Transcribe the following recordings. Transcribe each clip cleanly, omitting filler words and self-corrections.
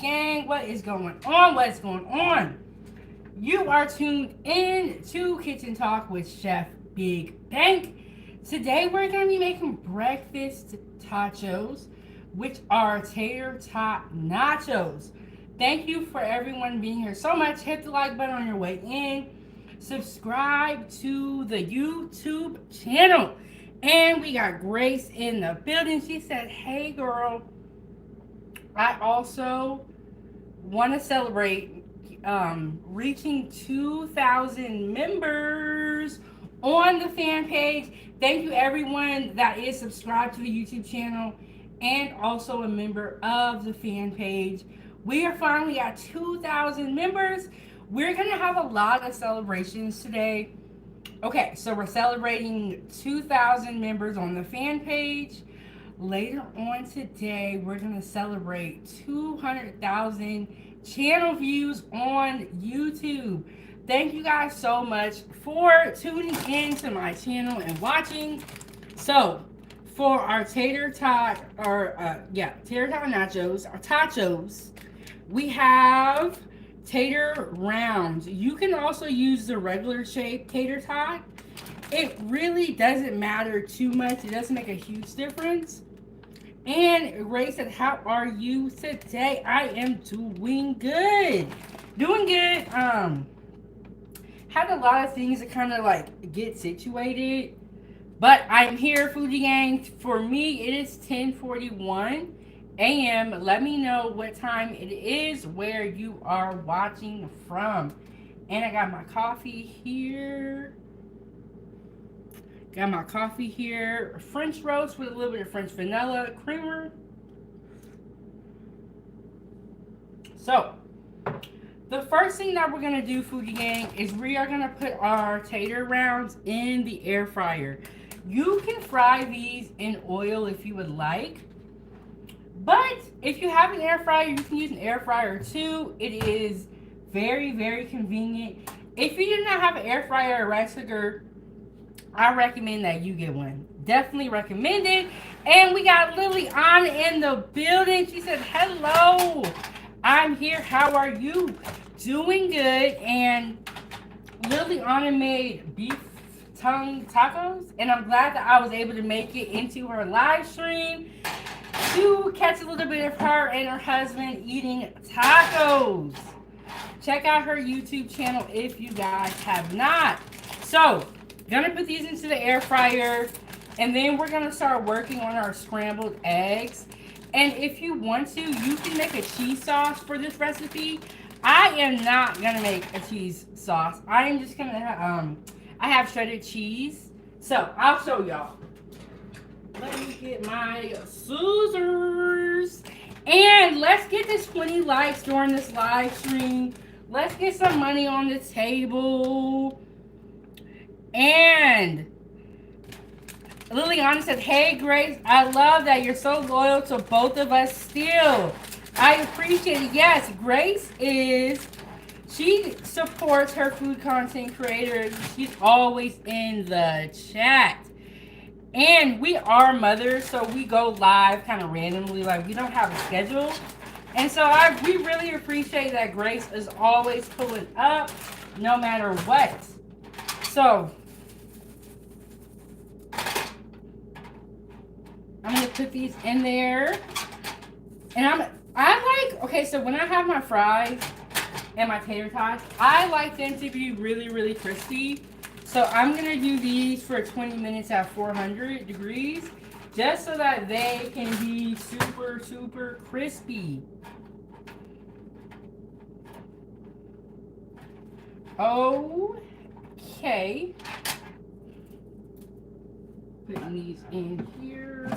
gang? What is going on? What's going on? You are tuned in to Kitchen Talk with Chef Big Bank. Today we're going to be making breakfast tachos, which are Tater Tot Nachos. Thank you for everyone being here so much. Hit the like button on your way in. Subscribe to the YouTube channel. And we got Grace in the building. She said, hey girl, I also want to celebrate reaching 2,000 members on the fan page. Thank you everyone that is subscribed to the YouTube channel and also a member of the fan page. We are finally at 2,000 members. We're going to have a lot of celebrations today. Okay, so we're celebrating 2,000 members on the fan page. Later on today, we're going to celebrate 200,000 channel views on YouTube. Thank you guys so much for tuning in to my channel and watching. So, for our Tater Tot Nachos, our tachos, we have tater rounds. You can also use the regular shape tater tot. It really doesn't matter too much. It doesn't make a huge difference. And Ray said, how are you today? I am doing good. Doing good. Had a lot of things to kind of like get situated. But I'm here, Foodie Gang. For me, it is 10:41 a.m. Let me know what time it is where you are watching from. And I got my coffee here. Got my coffee here. French roast with a little bit of French vanilla creamer. So, the first thing that we're going to do, Foodie Gang, is we are going to put our tater rounds in the air fryer. You can fry these in oil if you would like. But if you have an air fryer, you can use an air fryer too. It is very, very convenient. If you do not have an air fryer or rice cooker, I recommend that you get one. Definitely recommend it. And we got Liliana in the building. She said, hello, I'm here. How are you? Doing good. And Liliana made beef tongue tacos. And I'm glad that I was able to make it into her live stream to catch a little bit of her and her husband eating tacos. Check out her YouTube channel if you guys have not. So, gonna put these into the air fryer, and then we're gonna start working on our scrambled eggs. And if you want to, you can make a cheese sauce for this recipe. I am not gonna make a cheese sauce. I am just gonna I have shredded cheese, so I'll show y'all. Let me get my scissors. And let's get this 20 likes during this live stream. Let's get some money on the table. And Liliana said, hey Grace, I love that you're so loyal to both of us still. I appreciate it. Yes, Grace she supports her food content creators. She's always in the chat. And we are mothers, so we go live kind of randomly, like we don't have a schedule. And so we really appreciate that Grace is always pulling up no matter what. So I'm gonna put these in there. And okay, so when I have my fries and my tater tots, I like them to be really, really crispy. So I'm going to do these for 20 minutes at 400 degrees just so that they can be super, super crispy. Okay. Putting these in here.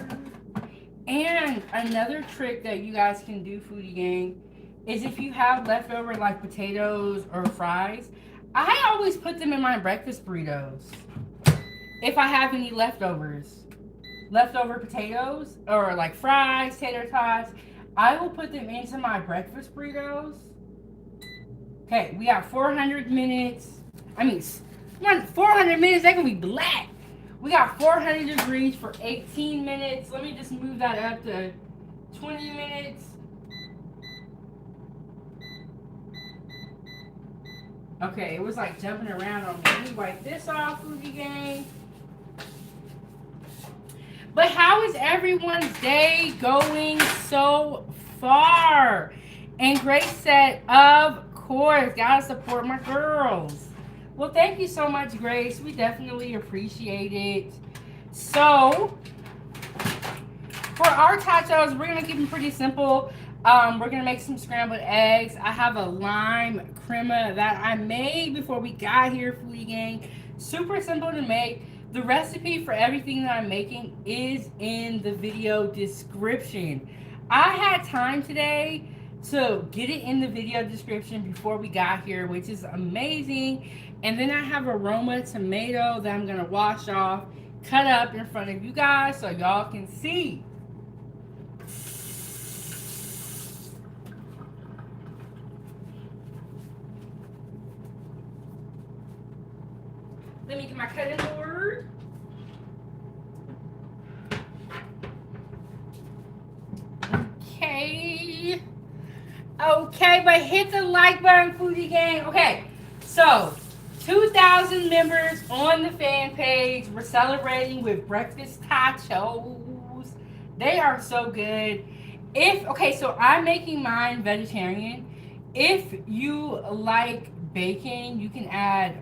And another trick that you guys can do, Foodie Gang, is if you have leftover like potatoes or fries, I always put them in my breakfast burritos. If I have any leftover potatoes or like fries, tater tots, I will put them into my breakfast burritos. Okay, we got 400 minutes. 400 minutes, they can be black. We got 400 degrees for 18 minutes. Let me just move that up to 20 minutes. Okay, it was like jumping around on me. Let me wipe this off, Foodie Gang. But how is everyone's day going so far? And Grace said, of course, gotta support my girls. Well, thank you so much, Grace. We definitely appreciate it. So, for our tachos, we're gonna keep them pretty simple. We're gonna make some scrambled eggs. I have a lime crema that I made before we got here, Foodie Gang. Super simple to make. The recipe for everything that I'm making is in the video description. I had time today to get it in the video description before we got here, which is amazing. And then I have a Roma tomato that I'm gonna wash off, cut up in front of you guys so y'all can see. Let me get my cutting board. Okay. Okay, but hit the like button, Foodie Gang. Okay, so 2,000 members on the fan page. We're celebrating with breakfast tachos. They are so good. So I'm making mine vegetarian. If you like bacon, you can add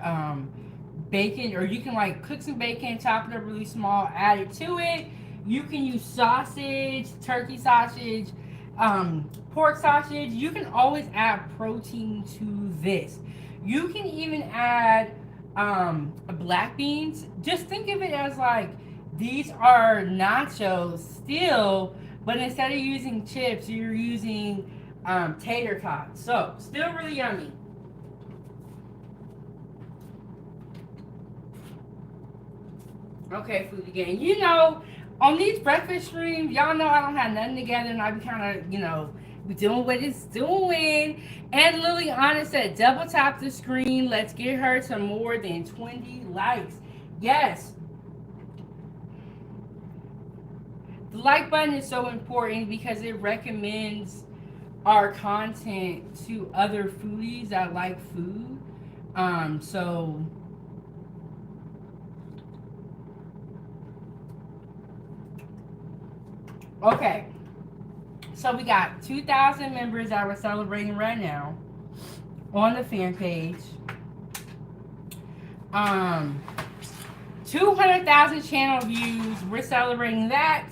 bacon, or you can like cook some bacon, chop it up really small, add it to it. You can use sausage, turkey sausage, pork sausage. You can always add protein to this. You can even add black beans. Just think of it as like these are nachos still, but instead of using chips, you're using tater tots. So still really yummy. Okay, Foodie Gang. You know, on these breakfast streams, y'all know I don't have nothing together, and I be kind of, be doing what it's doing. And Liliana said, double tap the screen. Let's get her to more than 20 likes. Yes. The like button is so important because it recommends our content to other foodies that like food. Okay, so we got 2,000 members that we're celebrating right now on the fan page. 200,000 channel views. We're celebrating that.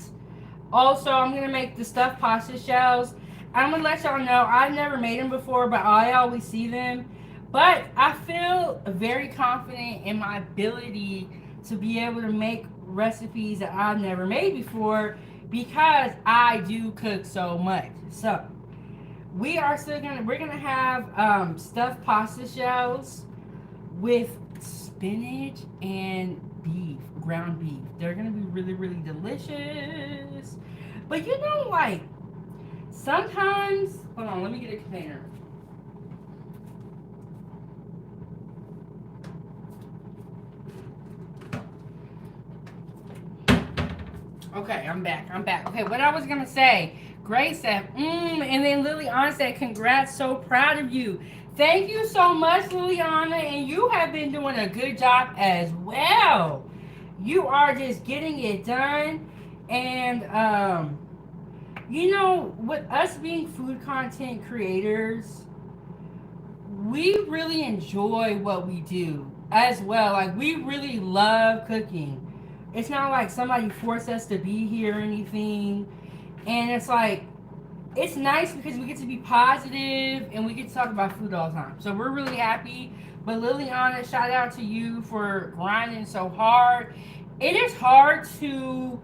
Also, I'm gonna make the stuffed pasta shells. I'm gonna let y'all know I've never made them before, but I always see them. But I feel very confident in my ability to be able to make recipes that I've never made before, because I do cook so much. So we're gonna have stuffed pasta shells with spinach and beef, ground beef. They're gonna be really, really delicious. But like sometimes, hold on, let me get a container. Okay, I'm back. Okay, what I was gonna say, Grace said, and then Liliana said, congrats, so proud of you. Thank you so much, Liliana, and you have been doing a good job as well. You are just getting it done, and with us being food content creators, we really enjoy what we do as well. Like, we really love cooking. It's not like somebody forced us to be here or anything. And it's like, it's nice because we get to be positive and we get to talk about food all the time. So we're really happy. But Liliana, shout out to you for grinding so hard. It is hard to,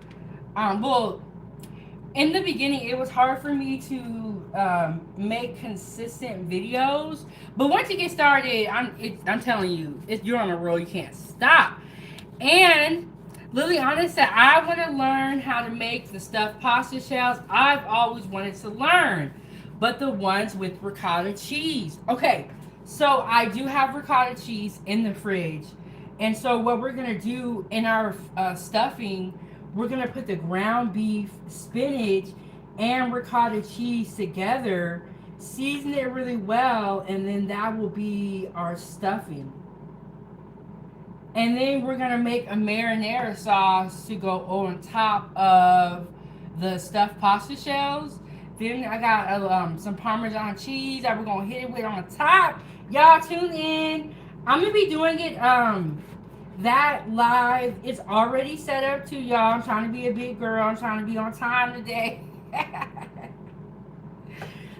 in the beginning, it was hard for me to make consistent videos. But once you get started, I'm telling you, you're on a roll. You can't stop. And Liliana said, I want to learn how to make the stuffed pasta shells. I've always wanted to learn, but the ones with ricotta cheese. Okay, so I do have ricotta cheese in the fridge. And so what we're going to do in our stuffing, we're going to put the ground beef, spinach, and ricotta cheese together. season it really well, and then that will be our stuffing. And then we're gonna make a marinara sauce to go on top of the stuffed pasta shells. Then I got some Parmesan cheese that we're gonna hit it with on the top. Y'all tune in. I'm gonna be doing it that live. It's already set up to y'all. I'm trying to be a big girl. I'm trying to be on time today.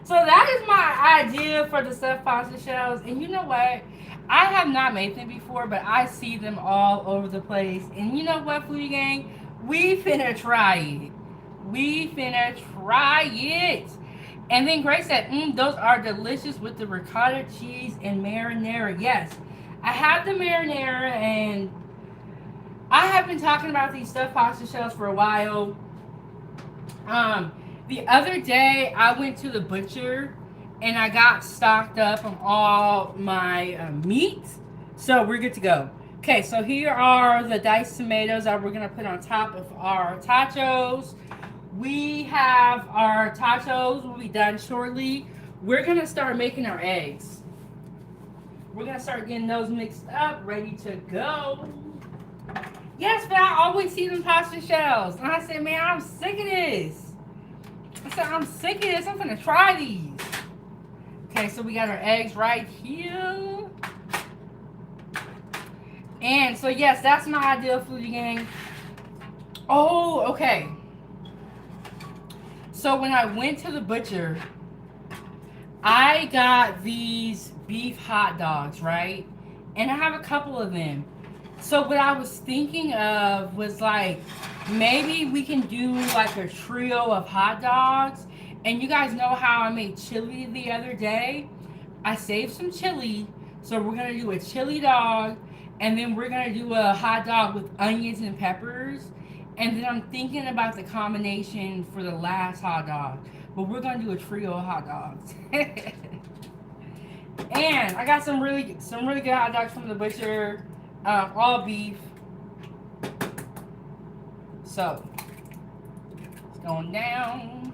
So that is my idea for the stuffed pasta shells. And you know what? I have not made them before, but I see them all over the place. And you know what, Foodie Gang? We finna try it. We finna try it. And then Grace said, those are delicious with the ricotta cheese and marinara. Yes, I have the marinara, and I have been talking about these stuffed pasta shells for a while. The other day, I went to the butcher and I got stocked up on all my meat. So we're good to go. Okay, so here are the diced tomatoes that we're going to put on top of our totchos. We have our totchos will be done shortly. We're going to start making our eggs. We're going to start getting those mixed up, ready to go. Yes, but I always see them pasta shells. And I said, man, I'm sick of this. I said, I'm sick of this. I'm going to try these. Okay, so we got our eggs right here. And so, yes, that's my ideal Foodie Gang. Oh, okay. So when I went to the butcher, I got these beef hot dogs, right? And I have a couple of them. So what I was thinking of was like, maybe we can do like a trio of hot dogs. And you guys know how I made chili the other day? I saved some chili. So we're going to do a chili dog. And then we're going to do a hot dog with onions and peppers. And then I'm thinking about the combination for the last hot dog. But we're going to do a trio of hot dogs. And I got some really good hot dogs from the butcher. All beef. So, it's going down.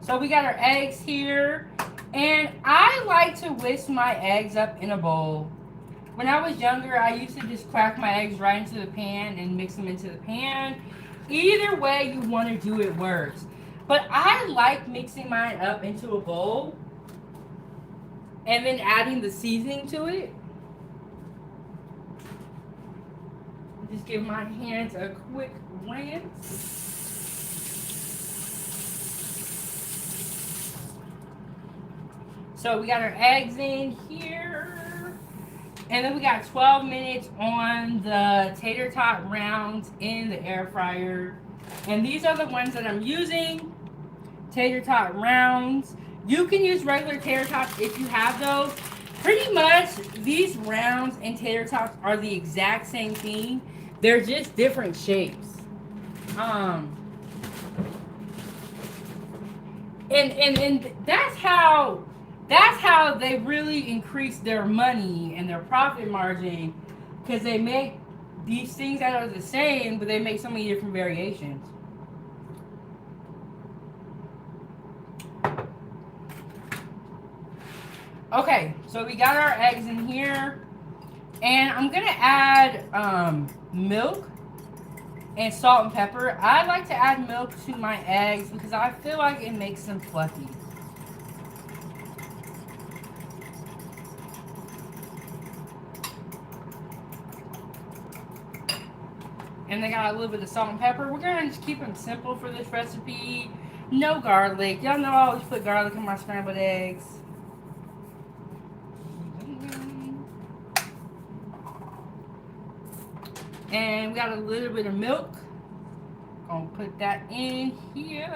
So we got our eggs here. And I like to whisk my eggs up in a bowl. When I was younger, I used to just crack my eggs right into the pan and mix them into the pan. Either way you want to do it works. But I like mixing mine up into a bowl and then adding the seasoning to it. Just give my hands a quick rinse. So we got our eggs in here. And then we got 12 minutes on the tater tot rounds in the air fryer. And these are the ones that I'm using. Tater tot rounds. You can use regular tater tots if you have those. Pretty much these rounds and tater tots are the exact same thing. They're just different shapes. And that's how they really increase their money and their profit margin, because they make these things that are the same, but they make so many different variations. Okay, so we got our eggs in here, and I'm gonna add milk and salt and pepper. I like to add milk to my eggs because I feel like it makes them fluffy. And they got a little bit of salt and pepper. We're gonna just keep them simple for this recipe. No garlic. Y'all know I always put garlic in my scrambled eggs. And we got a little bit of milk. Gonna put that in here.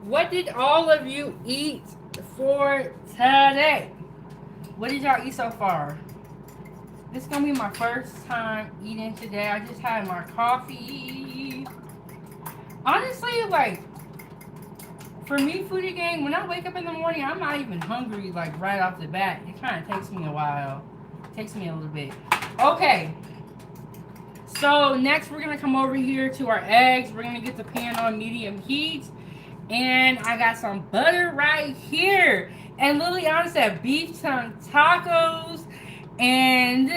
What did all of you eat for today? What did y'all eat so far? This is gonna be my first time eating today. I just had my coffee. Honestly, like, for me, foodie gang, when I wake up in the morning, I'm not even hungry, like, right off the bat. It kind of takes me a while. It takes me a little bit. Okay. So, next we're going to come over here to our eggs. We're going to get the pan on medium heat. And I got some butter right here. And Liliana said beef tongue tacos. And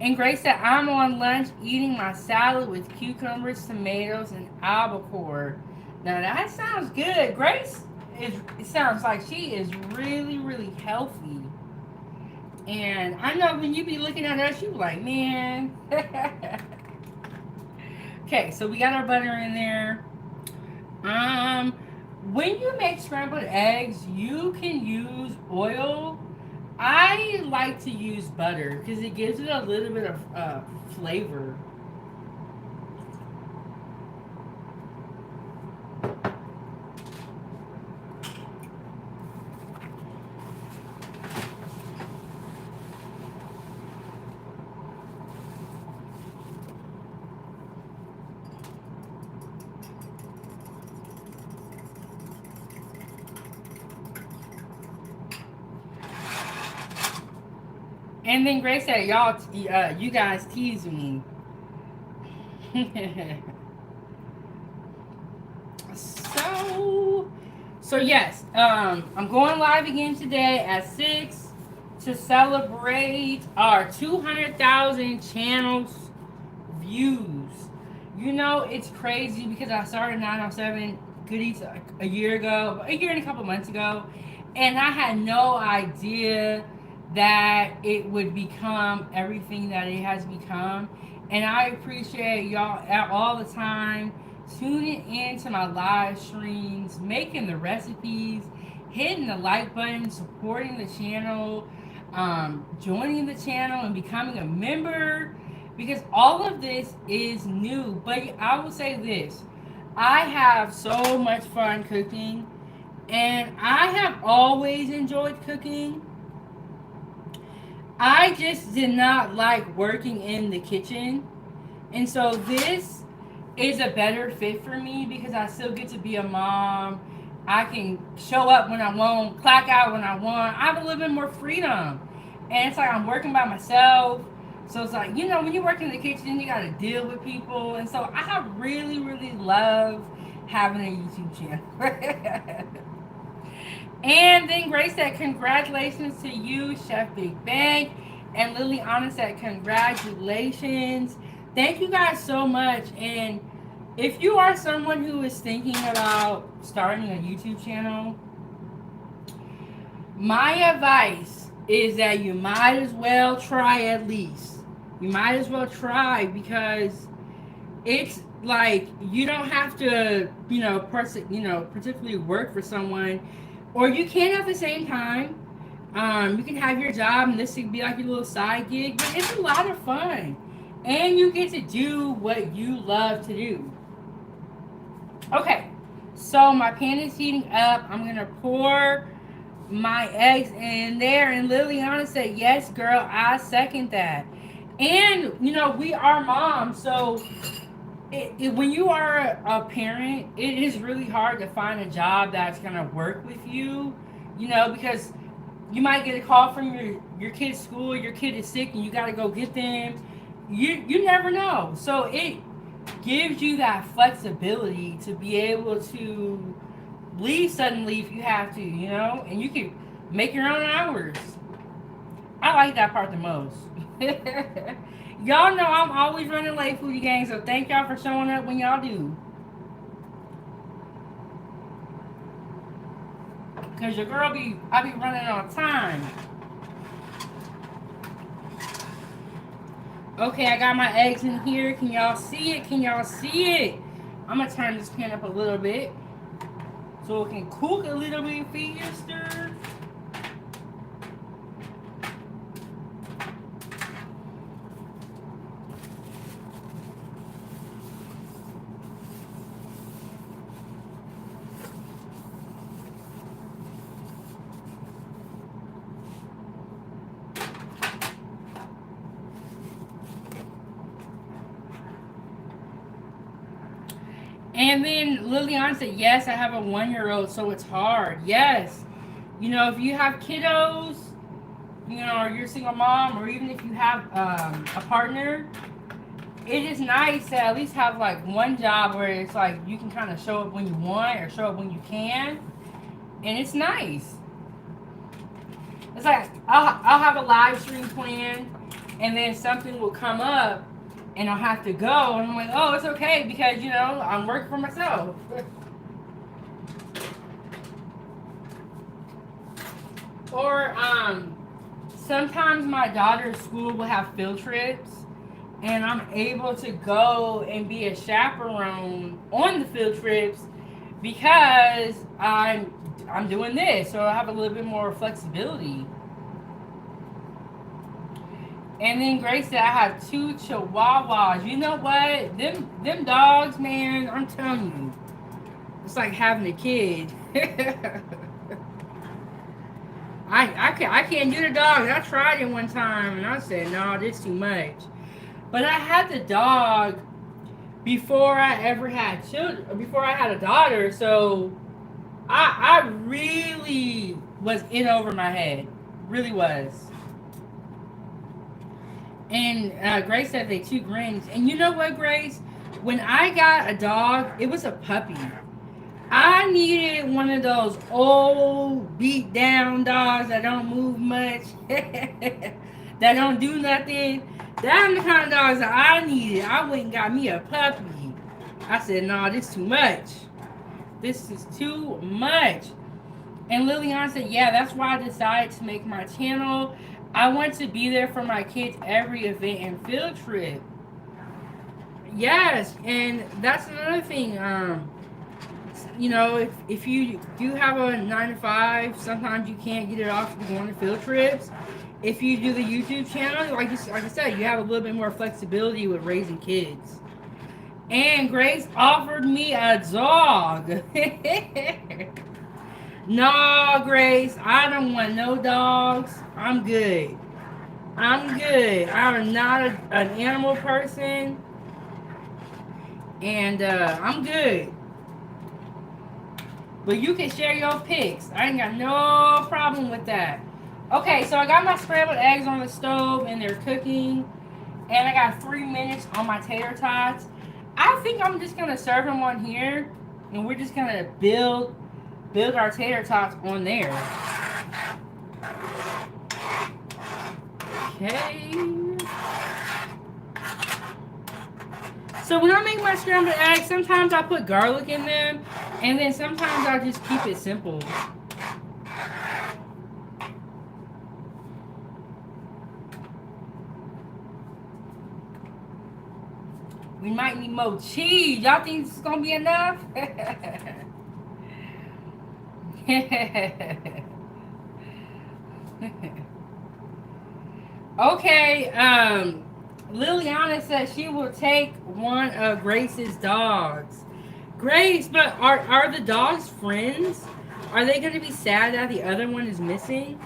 and Grace said I'm on lunch eating my salad with cucumbers, tomatoes, and albacore. Now that sounds good. Grace it sounds like she is really, really healthy. And I know when you be looking at us, you be like, man. Okay, so we got our butter in there. When you make scrambled eggs, you can use oil. I like to use butter because it gives it a little bit of flavor. And then Grace said, "Y'all, you guys tease me." so yes, I'm going live again today at 6 to celebrate our 200,000 channels views. You know, it's crazy because I started 907 Goodies a year ago, a year and a couple months ago, and I had no idea that it would become everything that it has become. And I appreciate y'all all the time tuning in to my live streams, making the recipes, hitting the like button, supporting the channel, joining the channel and becoming a member, because all of this is new. But I will say this, I have so much fun cooking, and I have always enjoyed cooking. I just did not like working in the kitchen. And so this is a better fit for me because I still get to be a mom. I can show up when I want, clock out when I want. I have a little bit more freedom. And it's like I'm working by myself. So it's like, you know, when you work in the kitchen, you got to deal with people. And so I really, really love having a YouTube channel. And then Grace said, congratulations to you, Chef Big Bang. And Liliana said, congratulations. Thank you guys so much. And if you are someone who is thinking about starting a YouTube channel, my advice is that you might as well try at least. You might as well try because it's like you don't have to, particularly work for someone. Or you can at the same time. You can have your job and this could be like your little side gig. But it's a lot of fun. And you get to do what you love to do. Okay. So my pan is heating up. I'm going to pour my eggs in there. And Liliana said, yes, girl, I second that. And, we are moms. So when you are a parent, it is really hard to find a job that's going to work with you, because you might get a call from your kid's school, your kid is sick and you got to go get them. You never know. So it gives you that flexibility to be able to leave suddenly if you have to, and you can make your own hours. I like that part the most. Y'all know I'm always running late, foodie gang, so thank y'all for showing up when y'all do. Cause your girl I be running on time. Okay, I got my eggs in here. Can y'all see it? Can y'all see it? I'm gonna turn this pan up a little bit so it can cook a little bit faster. And then Liliana said, yes, I have a 1-year-old, so it's hard. Yes. You know, if you have kiddos, you know, or you're a single mom, or even if you have a partner, it is nice to at least have like one job where it's like you can kind of show up when you want or show up when you can. And it's nice. It's like I'll have a live stream plan, and then something will come up and I'll have to go, and I'm like, oh, it's okay because, you know, I'm working for myself. Or sometimes my daughter's school will have field trips, and I'm able to go and be a chaperone on the field trips because I'm doing this, so I have a little bit more flexibility. And then Grace said I have 2 chihuahuas. You know what? Them dogs, man, I'm telling you, it's like having a kid. I can't do the dogs. I tried it one time and I said, no, this is too much. But I had the dog before I ever had children, before I had a daughter, so I really was in over my head. Really was. And Grace said they 2 grins. And you know what, Grace? When I got a dog, it was a puppy. I needed one of those old, beat down dogs that don't move much, that don't do nothing. That's the kind of dogs that I needed. I went and got me a puppy. I said, no, this is too much. This is too much. And Liliana said, yeah, that's why I decided to make my channel. I want to be there for my kids every event and field trip. Yes, and that's another thing. You know, if you do have a 9 to 5, sometimes you can't get it off to go on the field trips. If you do the YouTube channel, like I said, you have a little bit more flexibility with raising kids. And Grace offered me a dog. No, Grace, I don't want no dogs. I'm good. I'm good. I'm not an animal person. And I'm good. But you can share your pics. I ain't got no problem with that. Okay, so I got my scrambled eggs on the stove and they're cooking. And I got 3 minutes on my tater tots. I think I'm just going to serve them on here. And we're just going to build our tater tots on there. Okay. So when I make my scrambled eggs, sometimes I put garlic in them. And then sometimes I just keep it simple. We might need more cheese. Y'all think this is going to be enough? Okay, Liliana says she will take one of Grace's dogs. Grace, but are the dogs friends? Are they going to be sad that the other one is missing?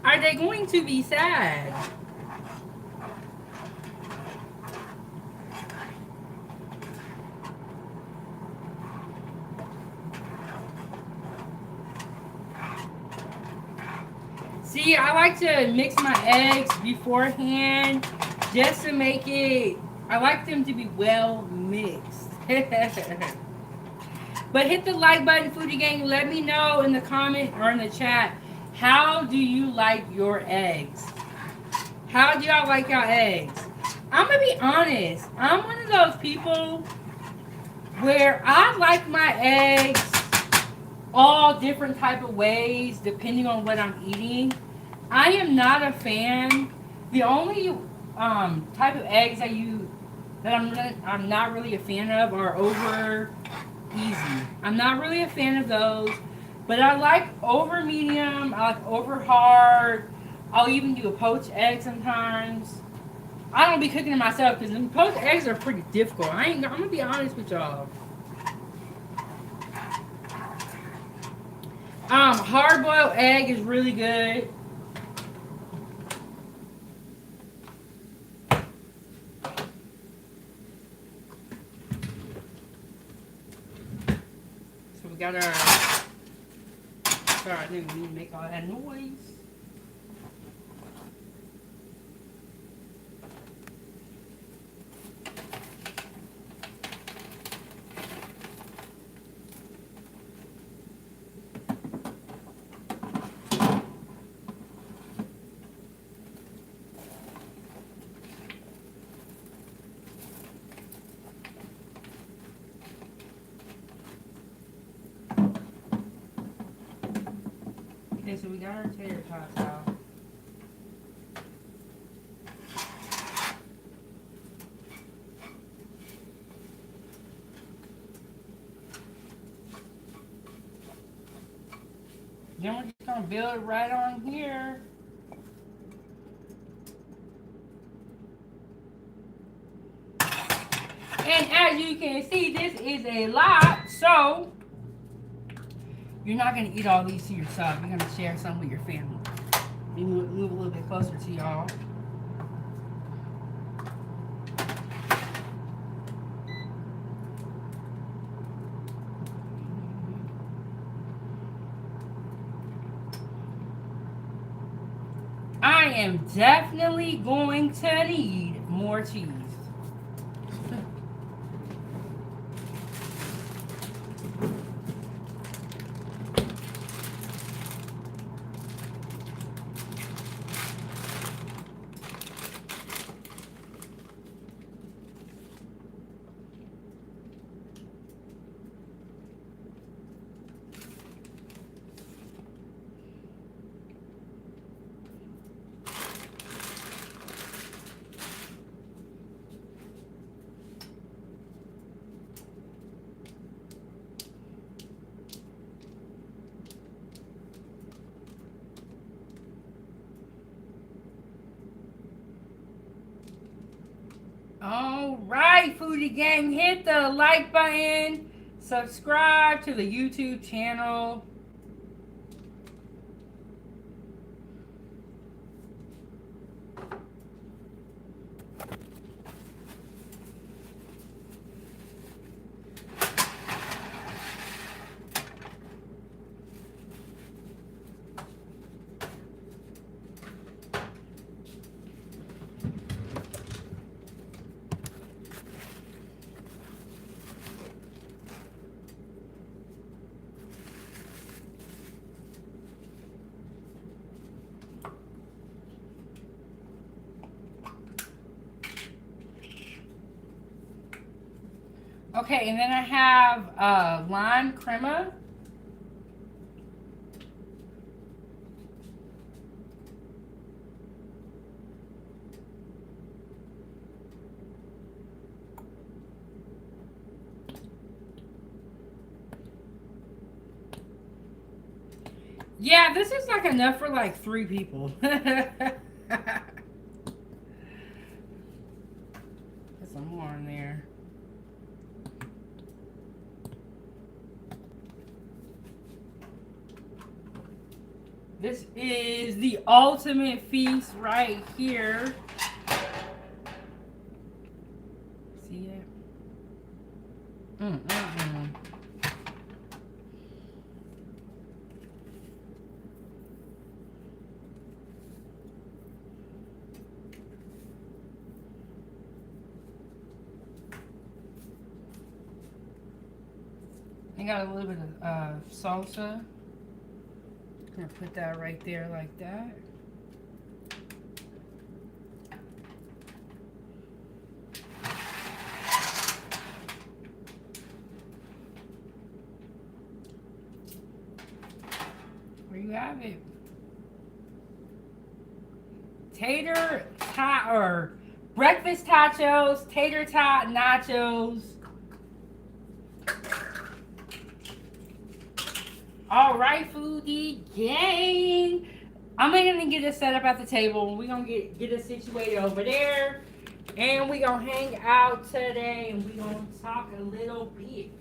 Are they going to be sad? See, I like to mix my eggs beforehand just to make it, I like them to be well mixed. But hit the like button, Foodie Gang. Let me know in the comment or in the chat, how do you like your eggs? How do y'all like your eggs? I'm going to be honest. I'm one of those people where I like my eggs all different type of ways depending on what I'm eating. I am not a fan. The only type of eggs that I'm not really a fan of are over easy. I'm not really a fan of those, but I like over medium. I like over hard. I'll even do a poached egg sometimes. I don't be cooking it myself because poached eggs are pretty difficult. I'm gonna be honest with y'all. Hard-boiled egg is really good. we got our... Sorry, I didn't mean to make all that noise. Okay, so we got our tater tots out. Then we're just gonna build it right on here. And as you can see, this is a lot, so you're not gonna eat all these to yourself. You're gonna share some with your family. Let me move a little bit closer to y'all. I am definitely going to need more cheese. All right, Foodie Gang, hit the like button, subscribe to the YouTube channel. Okay, and then I have lime crema. Yeah, this is like enough for like 3 people. Put some more in there. This is the ultimate feast right here. See it? I got a little bit of salsa. I'm gonna put that right there like that. There you have it. Tater tot or breakfast tachos, tater tot nachos. All right, Foodie Gang. I'm gonna get it set up at the table. We're gonna get it situated over there, and we're gonna hang out today, and we're gonna talk a little bit.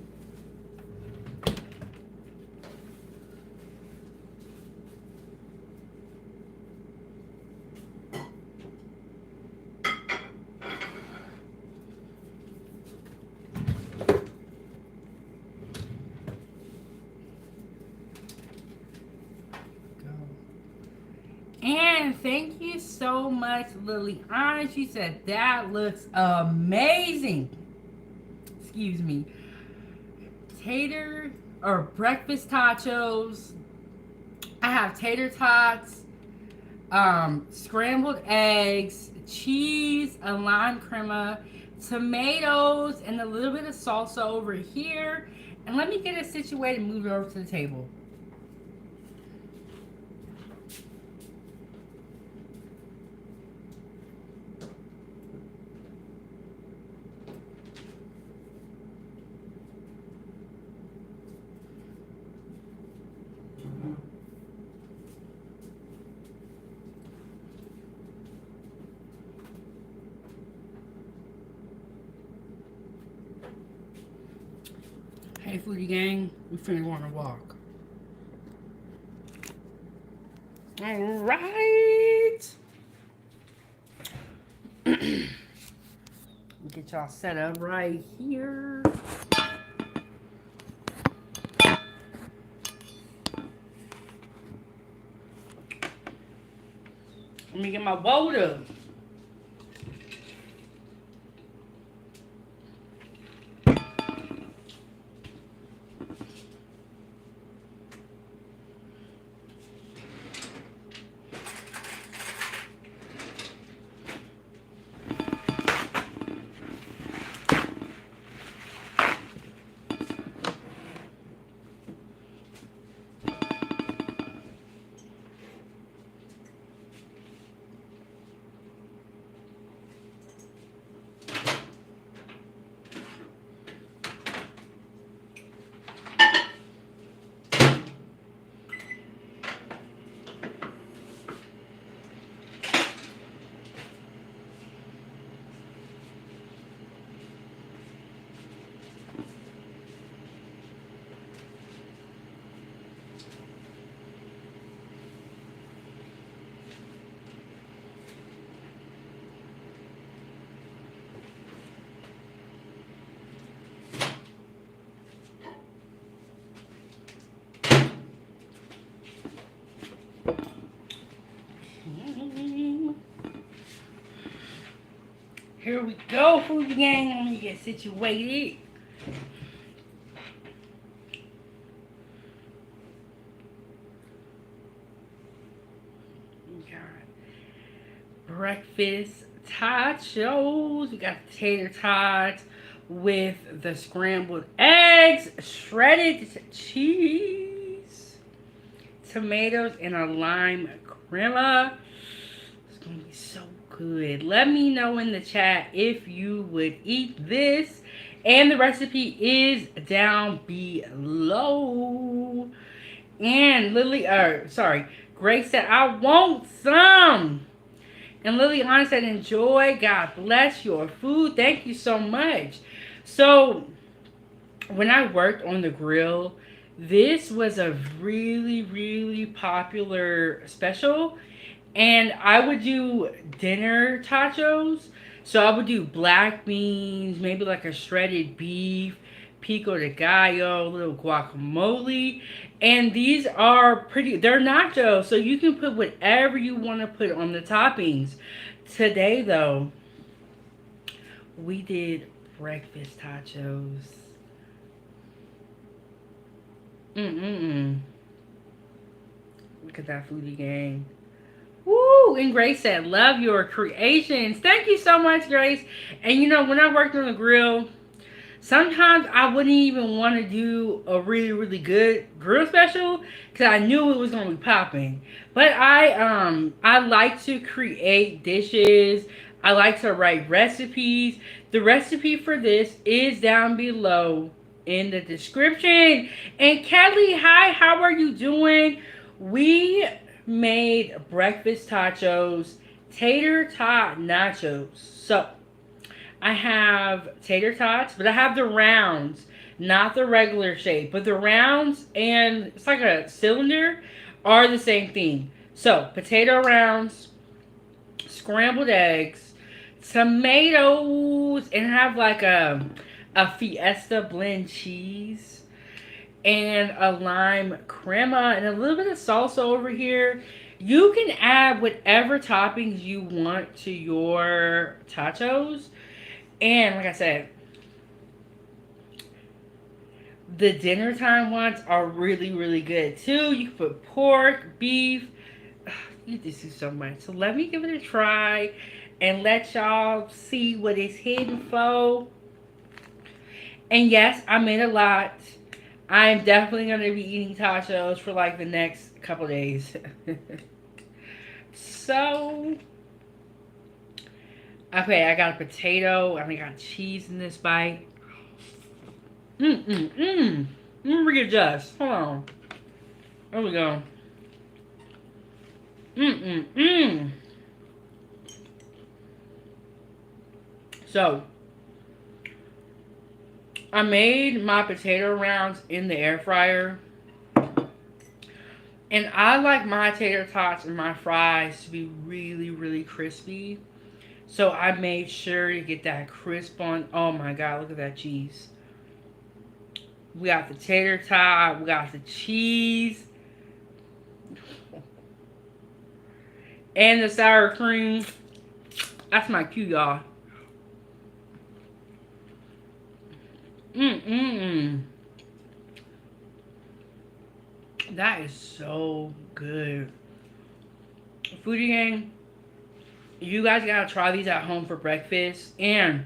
thank you so much, Liliana. She said that looks amazing. Excuse me. Tater or breakfast tachos. I have tater tots, scrambled eggs, cheese, a lime crema, tomatoes, and a little bit of salsa over here. And let me get it situated and move it over to the table. Hey, foodie gang, we finna go on a walk. All right. Get y'all set up right here. Let me get my water. Here we go, foodie gang. Let me get situated. We got breakfast tachos. We got the tater tots with the scrambled eggs, shredded cheese, tomatoes, and a lime crema. It's gonna be so good. Let me know in the chat if you would eat this, and the recipe is down below. And Grace said, I want some. And Liliana said, enjoy. God bless your food. Thank you so much. So, when I worked on the grill, this was a really, really popular special. And I would do dinner tachos. So, I would do black beans, maybe like a shredded beef, pico de gallo, a little guacamole. And these are they're nachos, so you can put whatever you want to put on the toppings. Today, though, we did breakfast tachos. Look at that foodie gang. Woo! And Grace said, love your creations. Thank you so much, Grace. And you know, when I worked on the grill, sometimes I wouldn't even want to do a really, really good grill special because I knew it was going to be popping. But I like to create dishes. I like to write recipes. The recipe for this is down below in the description. And Kelly, hi, how are you doing? We made breakfast tachos, tater tot nachos. So I have tater tots, but I have the rounds, not the regular shape. But the rounds and it's like a cylinder are the same thing. So potato rounds, scrambled eggs, tomatoes, and have like a Fiesta blend cheese, and a lime crema, and a little bit of salsa over here. You can add whatever toppings you want to your tacos. And like I said, the dinner time ones are really, really good too. You can put pork, beef. You just do so much. So let me give it a try and let y'all see what it's hidden for. And yes, I made a lot. I'm definitely going to be eating tacos for like the next couple days. So, okay, I got a potato and I got cheese in this bite. Let me readjust. Hold on. There we go. So, I made my potato rounds in the air fryer. And I like my tater tots and my fries to be really, really crispy. So I made sure to get that crisp on. Oh my God, look at that cheese. We got the tater tot. We got the cheese. And the sour cream. That's my cue, y'all. That is so good. Foodie Gang, you guys gotta try these at home for breakfast. And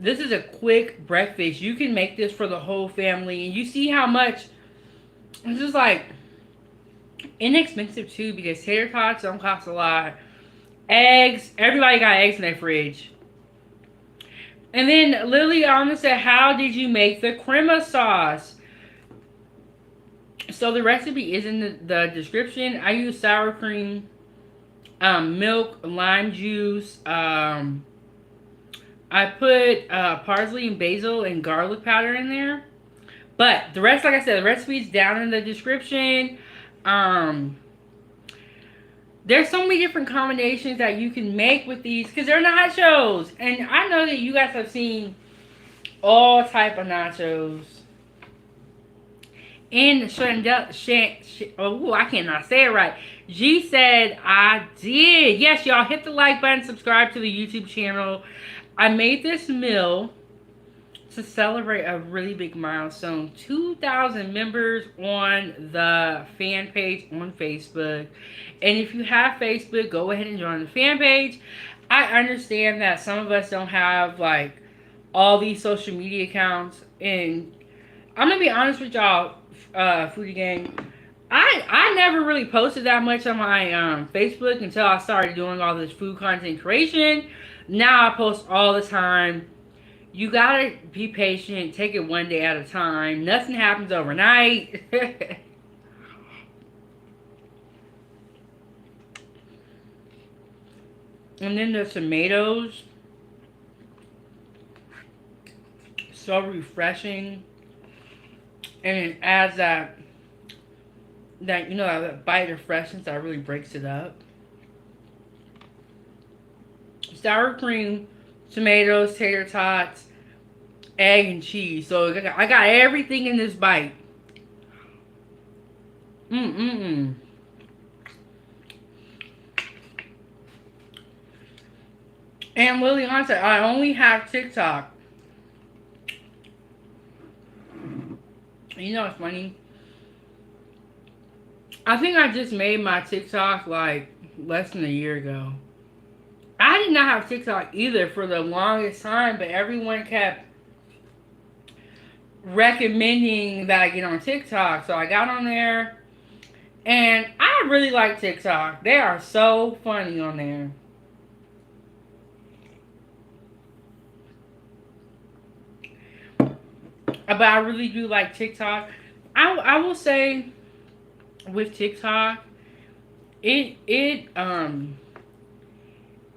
this is a quick breakfast. You can make this for the whole family. And you see how much, this is like inexpensive too, because tater tots don't cost a lot. Eggs, everybody got eggs in their fridge. And then Lily Alma said, how did you make the crema sauce? So the recipe is in the description. I use sour cream, milk, lime juice. I put parsley and basil and garlic powder in there. But the rest, like I said, the recipe is down in the description. There's so many different combinations that you can make with these because they're nachos. And I know that you guys have seen all type of nachos. And I cannot say it right. G said, I did. Yes, y'all hit the like button, subscribe to the YouTube channel. I made this meal to celebrate a really big milestone. 2,000 members on the fan page on Facebook. And if you have Facebook, go ahead and join the fan page. I understand that some of us don't have like all these social media accounts. And I'm going to be honest with y'all, Foodie Gang. I never really posted that much on my Facebook until I started doing all this food content creation. Now I post all the time. You gotta be patient. Take it one day at a time. Nothing happens overnight. And then the tomatoes. So refreshing. And it adds that you know, that bite of freshness that really breaks it up. Sour cream, tomatoes, tater tots, egg, and cheese. So I got everything in this bite. And Liliana said, I only have TikTok. You know what's funny? I think I just made my TikTok like less than a year ago. I did not have TikTok either for the longest time, but everyone kept recommending that I get on TikTok. So I got on there, and I really like TikTok. They are so funny on there. But I really do like TikTok. I will say with TikTok, it's a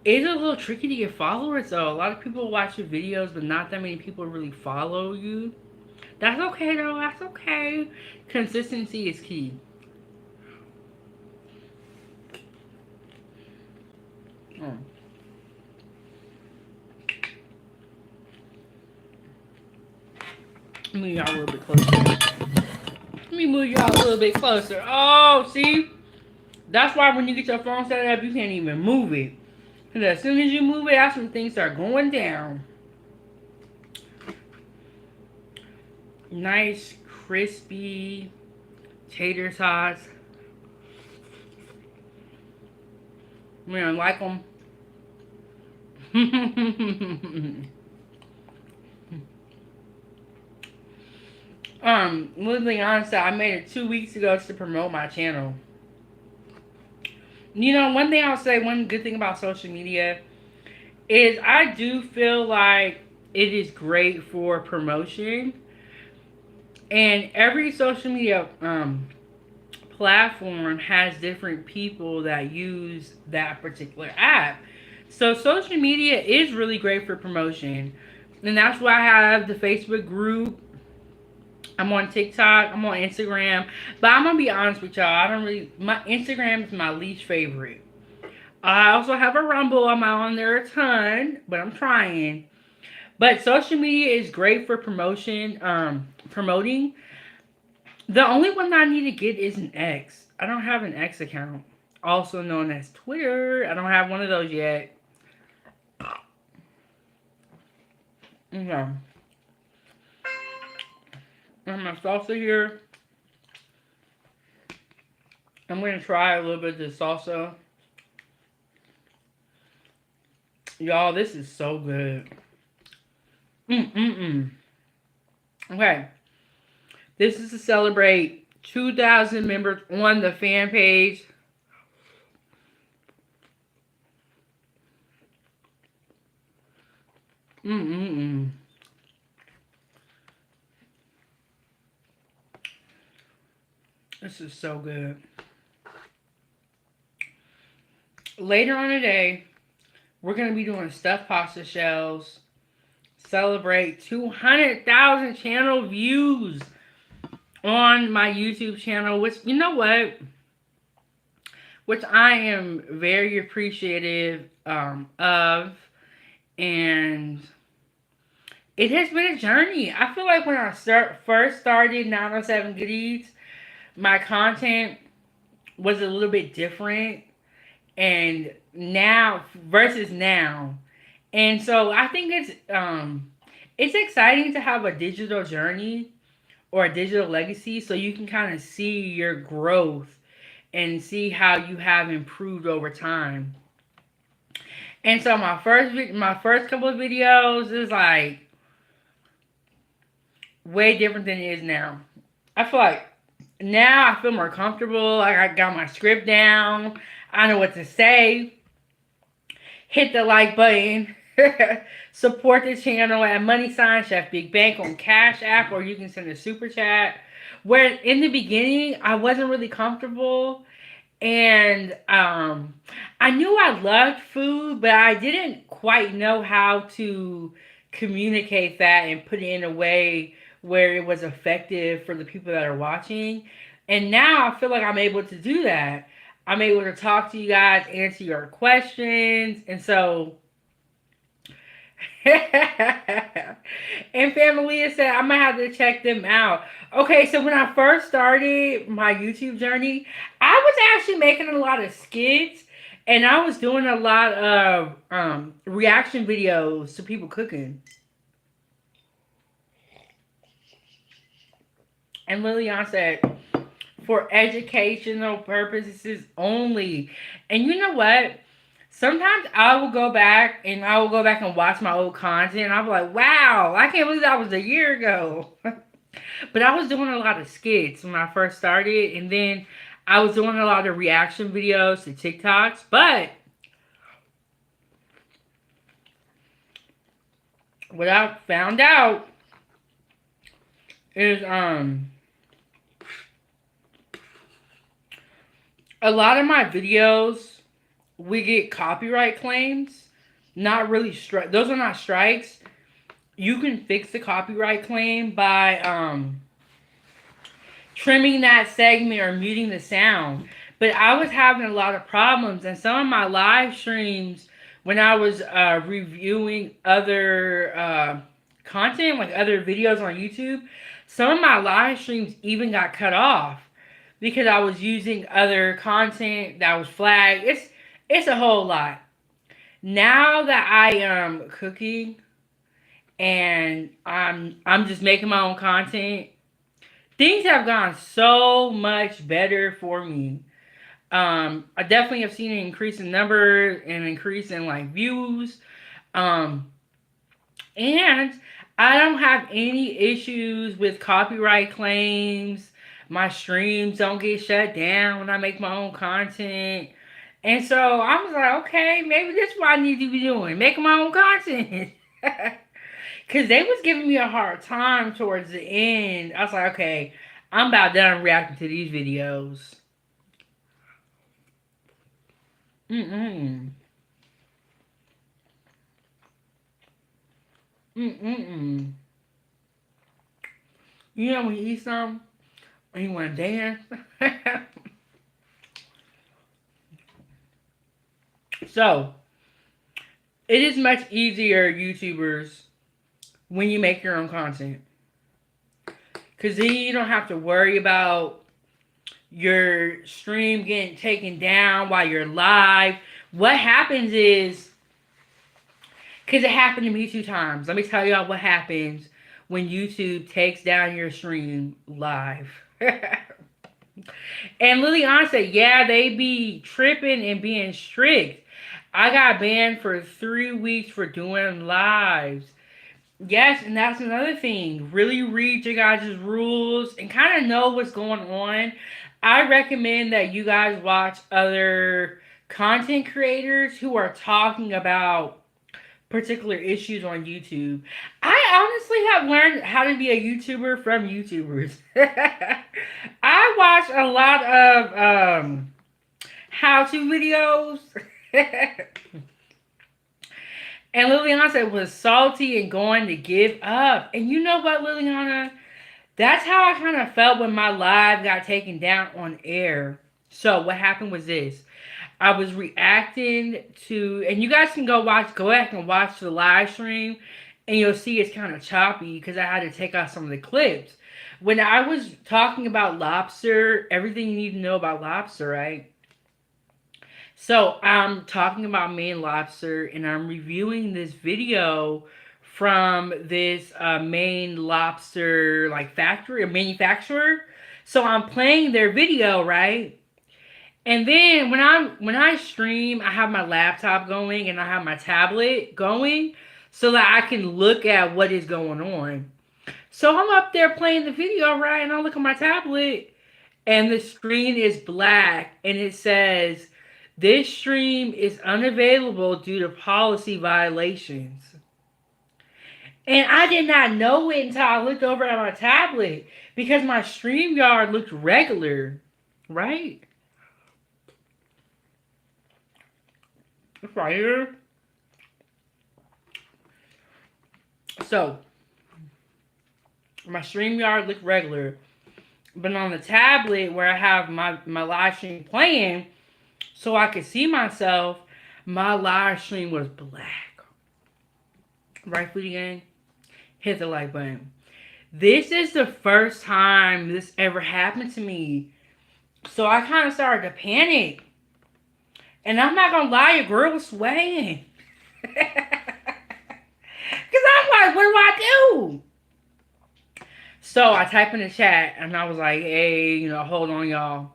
little tricky to get followers though. A lot of people watch your videos, but not that many people really follow you. That's okay though. That's okay. Consistency is key. Let me move y'all a little bit closer. Let me move y'all a little bit closer. Oh, see? That's why when you get your phone set up, you can't even move it. Because as soon as you move it, that's when things start going down. Nice, crispy tater tots. Man, I like them. Literally honestly, I made it 2 weeks ago to promote my channel. You know, one thing I'll say, one good thing about social media is I do feel like it is great for promotion. And every social media platform has different people that use that particular app. So social media is really great for promotion. And that's why I have the Facebook group. I'm on TikTok, I'm on Instagram. But I'm gonna be honest with y'all, my Instagram is my least favorite. I also have a Rumble, I'm out on there a ton, but I'm trying. But social media is great for promoting. The only one I need to get is an X. I don't have an X account, also known as Twitter. I don't have one of those yet. Okay. I have my salsa here. I'm going to try a little bit of the salsa. Y'all, this is so good. Okay. This is to celebrate 2,000 members on the fan page. This is so good. Later on today, we're going to be doing stuffed pasta shells. Celebrate 200,000 channel views on my YouTube channel, which, you know what? Which I am very appreciative of. And it has been a journey. I feel like when I first started 907 Good Eats, my content was a little bit different. And now, versus now. And so I think it's exciting to have a digital journey or a digital legacy, so you can kind of see your growth and see how you have improved over time. And so my first couple of videos is like way different than it is now. I feel like now I feel more comfortable. Like I got my script down. I know what to say. Hit the like button. Support the channel at &, Chef Big Bank on Cash App, or you can send a super chat. Where in the beginning, I wasn't really comfortable. And I knew I loved food, but I didn't quite know how to communicate that and put it in a way where it was effective for the people that are watching. And now I feel like I'm able to do that. I'm able to talk to you guys, answer your questions. And so, and Family said, I'm going to have to check them out. Okay, so when I first started my YouTube journey, I was actually making a lot of skits. And I was doing a lot of reaction videos to people cooking. And Lillian said, for educational purposes only. And you know what? Sometimes I will go back and watch my old content. And I'll be like, wow, I can't believe that was a year ago. But I was doing a lot of skits when I first started. And then I was doing a lot of reaction videos to TikToks. But what I found out is a lot of my videos, we get copyright claims. Not really those are not strikes. You can fix the copyright claim by trimming that segment or muting the sound. But I was having a lot of problems, and some of my live streams, when I was reviewing other content, like other videos on YouTube, some of my live streams even got cut off because I was using other content that was flagged. It's a whole lot. Now that I am cooking and I'm just making my own content, things have gone so much better for me. I definitely have seen an increase in numbers and increase in like views. Um, and I don't have any issues with copyright claims. My streams don't get shut down when I make my own content. And so I was like, okay, maybe this is what I need to be doing, making my own content. Because they was giving me a hard time towards the end. I was like, okay, I'm about done reacting to these videos. Mm-mm. Mm-mm. You know when you eat some and you want to dance? So, it is much easier, YouTubers, when you make your own content. Because then you don't have to worry about your stream getting taken down while you're live. What happens is, because it happened to me 2 times. Let me tell y'all what happens when YouTube takes down your stream live. And Liliana said, yeah, they be tripping and being strict. I got banned for 3 weeks for doing lives. Yes, and that's another thing. Really read your guys' rules and kind of know what's going on. I recommend that you guys watch other content creators who are talking about particular issues on YouTube. I honestly have learned how to be a YouTuber from YouTubers. I watch a lot of how-to videos. And Liliana said was salty and going to give up. And you know what, Liliana? That's how I kind of felt when my live got taken down on air. So what happened was this. I was reacting to, and you guys can go back and watch the live stream, and you'll see it's kind of choppy because I had to take out some of the clips. When I was talking about lobster, everything you need to know about lobster, right? So I'm talking about Maine lobster, and I'm reviewing this video from this Maine lobster like factory or manufacturer. So I'm playing their video, right? And then when I stream, I have my laptop going and I have my tablet going so that I can look at what is going on. So I'm up there playing the video, right? And I look at my tablet and the screen is black and it says, this stream is unavailable due to policy violations. And I did not know it until I looked over at my tablet because my StreamYard looked regular, right? It's right here. So, my StreamYard looked regular. But on the tablet where I have my live stream playing, so I could see myself, my live stream was black. Right, Foodie Gang? Hit the like button. This is the first time this ever happened to me. So I kind of started to panic. And I'm not going to lie, your girl was sweating. Because I'm like, what do I do? So I type in the chat and I was like, hey, hold on, y'all.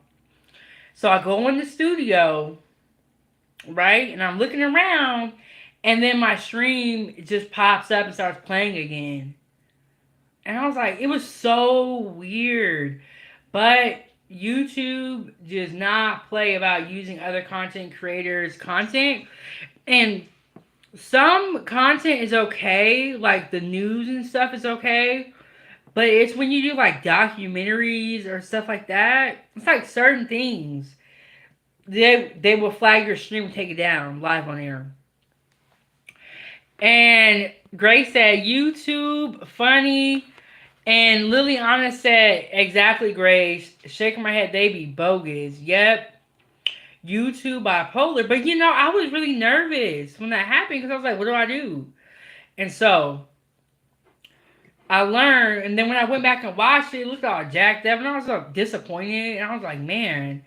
So I go in the studio, right? And I'm looking around and then my stream just pops up and starts playing again. And I was like, it was so weird. But YouTube does not play about using other content creators' content. And some content is okay, like the news and stuff is okay. But it's when you do like documentaries or stuff like that, it's like certain things. They will flag your stream and take it down live on air. And Grace said, YouTube, funny. And Liliana said, exactly, Grace. Shaking my head, they be bogus. Yep. YouTube bipolar. But I was really nervous when that happened because I was like, what do I do? And so, I learned, and then when I went back and watched it, it looked all jacked up, and I was so disappointed. And I was like, man.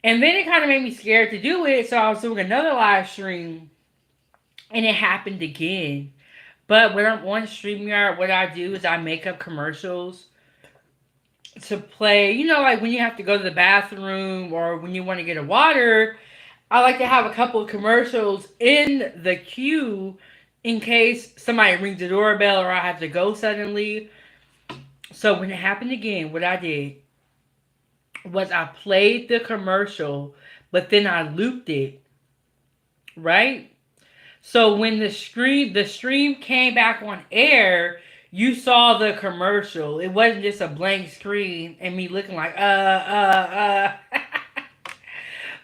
And then it kind of made me scared to do it, so I was doing another live stream, and it happened again. But when I'm on StreamYard, what I do is I make up commercials to play. You know, like when you have to go to the bathroom or when you want to get a water, I like to have a couple of commercials in the queue in case somebody rings the doorbell or I have to go suddenly. So when it happened again, what I did was I played the commercial, but then I looped it, right? So when the stream came back on air, you saw the commercial. It wasn't just a blank screen and me looking like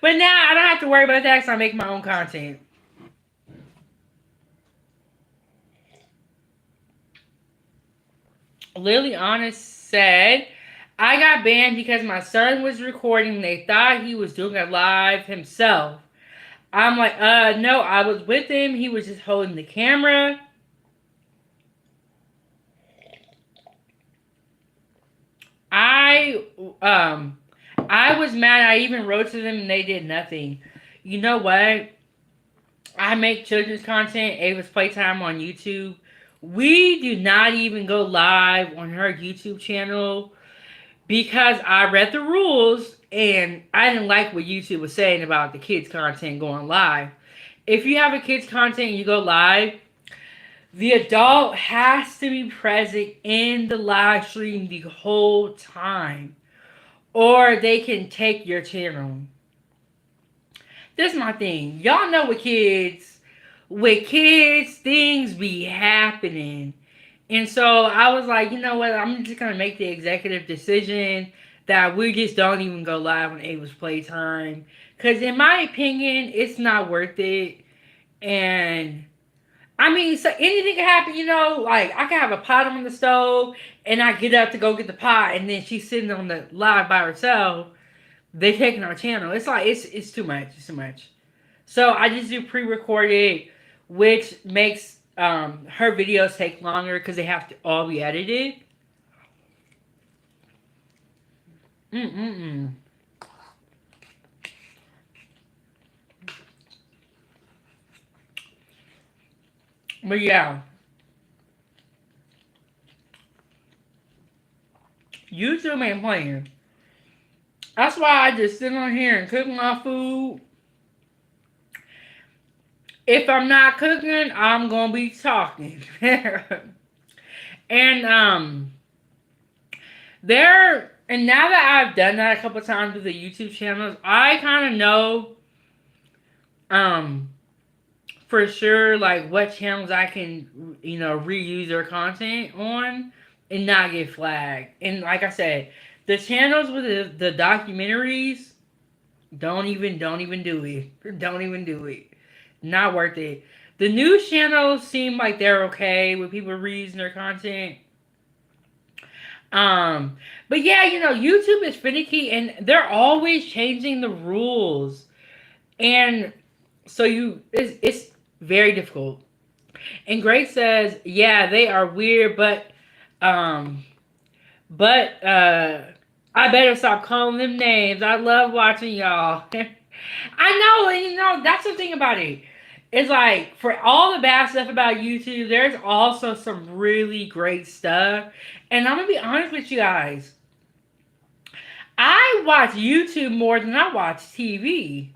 But now I don't have to worry about that because I make my own content. Lily Honest said, I got banned because my son was recording and they thought he was doing a live himself. I'm like, no, I was with him. He was just holding the camera. I was mad. I even wrote to them and they did nothing. You know what? I make children's content, Ava's Playtime on YouTube. We do not even go live on her YouTube channel because I read the rules and I didn't like what YouTube was saying about the kids' content going live. If you have a kids' content and you go live, the adult has to be present in the live stream the whole time, or they can take your channel. This is my thing. Y'all know with kids, things be happening. And so I was like, you know what? I'm just going to make the executive decision that we just don't even go live on Ava's Playtime. Because in my opinion, it's not worth it. And I mean, so anything can happen, you know? Like, I can have a pot on the stove and I get up to go get the pot and then she's sitting on the live by herself. They taking our channel. It's like, it's too much. It's too much. So I just do pre-recorded, which makes her videos take longer because they have to all be edited. But yeah, YouTube ain't playing. That's why I just sit on here and cook my food. If I'm not cooking, I'm gonna be talking. And and now that I've done that a couple times with the YouTube channels, I kind of know for sure like what channels I can, you know, reuse their content on and not get flagged. And like I said, the channels with the documentaries, don't even do it. Don't even do it. Not worth it. The news channels seem like they're okay with people reusing their content. But yeah, you know, YouTube is finicky and they're always changing the rules. And so it's very difficult. And Grace says, yeah, they are weird, but I better stop calling them names. I love watching y'all. I know, and you know, that's the thing about it. It's like, for all the bad stuff about YouTube, there's also some really great stuff. And I'm going to be honest with you guys. I watch YouTube more than I watch TV.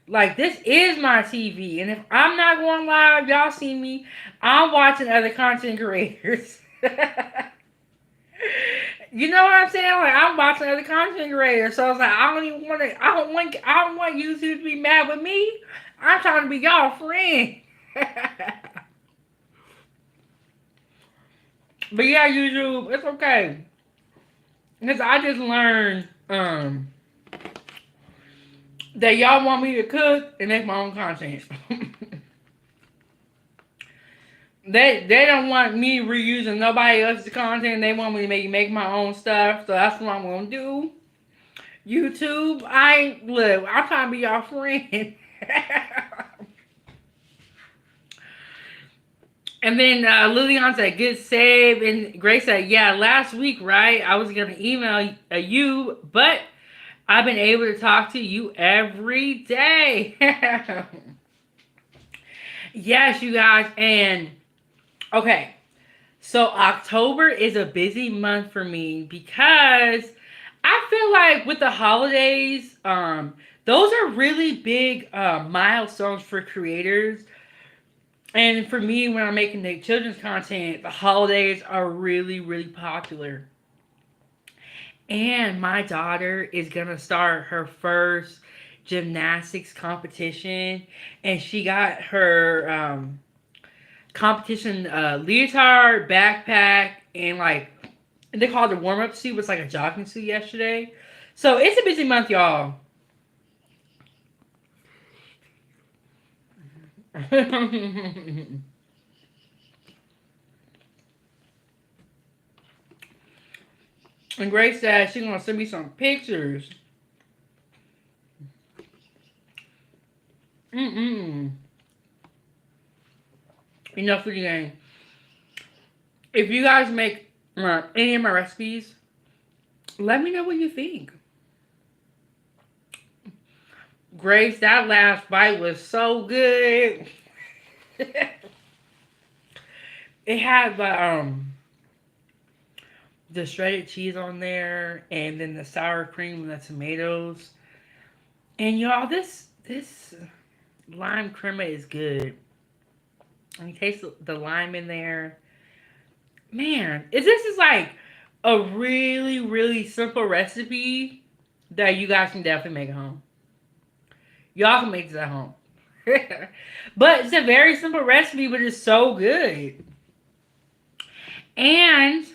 Like, this is my TV. And if I'm not going live, y'all see me, I'm watching other content creators. You know what I'm saying? Like, I'm watching other content creators. So it's like, I don't want YouTube to be mad with me. I'm trying to be y'all friend. But yeah, YouTube, it's okay. Because I just learned that y'all want me to cook and make my own content. They don't want me reusing nobody else's content. They want me to make my own stuff. So that's what I'm gonna do. YouTube, I'm trying to be y'all friend. And then Lillian said, good save. And Grace said, yeah, last week, right? I was going to email you, but I've been able to talk to you every day. Yes, you guys. And okay, so October is a busy month for me because I feel like with the holidays, those are really big milestones for creators. And for me, when I'm making the children's content, the holidays are really, really popular. And my daughter is gonna start her first gymnastics competition, and she got her competition leotard, backpack, and like they call it a warm up suit. It was like a jogging suit yesterday. So it's a busy month, y'all. And Grace said she's gonna send me some pictures. Mm-mm. Enough for the game. If you guys make any of my recipes, let me know what you think. Grace, that last bite was so good. It had the shredded cheese on there, and then the sour cream and the tomatoes. And y'all, this lime crema is good. And you taste the lime in there. Man, this is like a really, really simple recipe that you guys can definitely make at home. Y'all can make this at home. But it's a very simple recipe, but it's so good. And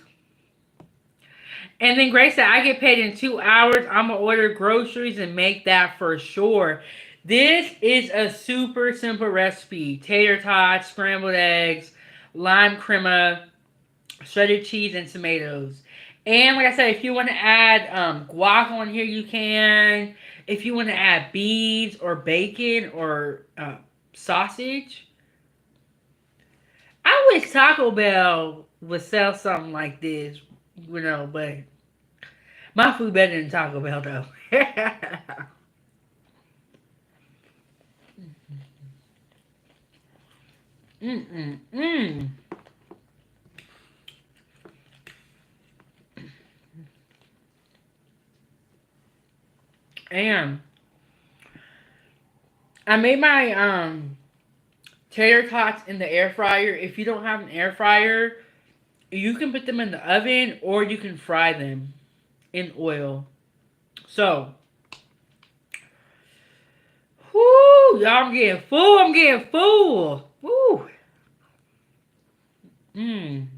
then Grace said, I get paid in 2 hours. I'm going to order groceries and make that for sure. This is a super simple recipe. Tater tots, scrambled eggs, lime crema, shredded cheese, and tomatoes. And like I said, if you want to add guac on here, you can. If you want to add beans or bacon or sausage. I wish Taco Bell would sell something like this, but my food better than Taco Bell though. Mm-mm-mm. And I made my tater tots in the air fryer. If you don't have an air fryer, you can put them in the oven or you can fry them in oil. So, whoo, y'all, I'm getting full. I'm getting full. Woo. Mmm.